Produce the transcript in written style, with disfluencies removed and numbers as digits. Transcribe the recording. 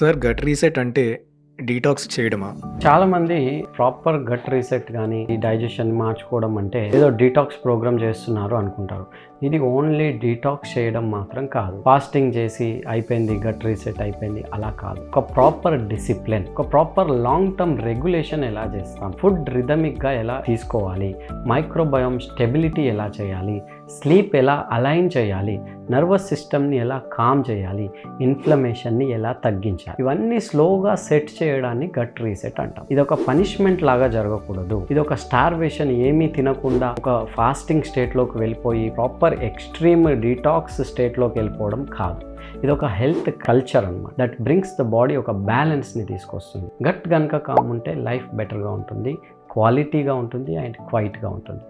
Sir gut reset అంటే detox చేయడమా? చాలామంది ప్రాపర్ గట్ రీసెట్ కానీ ఈ డైజెషన్ మార్చుకోవడం అంటే ఏదో డీటాక్స్ ప్రోగ్రామ్ చేస్తున్నారు అనుకుంటారు. ఇది ఓన్లీ డీటాక్స్ చేయడం మాత్రం కాదు. ఫాస్టింగ్ చేసి అయిపోయింది గట్ రీసెట్ అయిపోయింది అలా కాదు. ఒక ప్రాపర్ డిసిప్లిన్, ఒక ప్రాపర్ లాంగ్ టర్మ్ రెగ్యులేషన్ ఎలా చేస్తాం, ఫుడ్ రిథమిక్గా ఎలా తీసుకోవాలి, మైక్రోబయోమ్ స్టెబిలిటీ ఎలా చేయాలి, స్లీప్ ఎలా అలైన్ చేయాలి, నర్వస్ సిస్టమ్ని ఎలా కామ్ చేయాలి, ఇన్ఫ్లమేషన్ని ఎలా తగ్గించాలి, ఇవన్నీ స్లోగా సెట్ చేయడాన్ని గట్ రీసెట్ అంటాం. ఇది ఒక పనిష్మెంట్ లాగా జరగకూడదు. ఇది ఒక స్టార్వేషన్, ఏమీ తినకుండా ఒక ఫాస్టింగ్ స్టేట్లోకి వెళ్ళిపోయి ప్రాపర్ ఎక్స్ట్రీమ్ డీటాక్స్ స్టేట్లోకి వెళ్ళిపోవడం కాదు. ఇది ఒక హెల్త్ కల్చర్ అన్నమాట. దట్ బ్రింగ్స్ ద బాడీ ఒక బ్యాలెన్స్ని తీసుకొస్తుంది. గట్ కనుక కామ్ ఉంటే లైఫ్ బెటర్గా ఉంటుంది, క్వాలిటీగా ఉంటుంది అండ్ క్వైట్గా ఉంటుంది.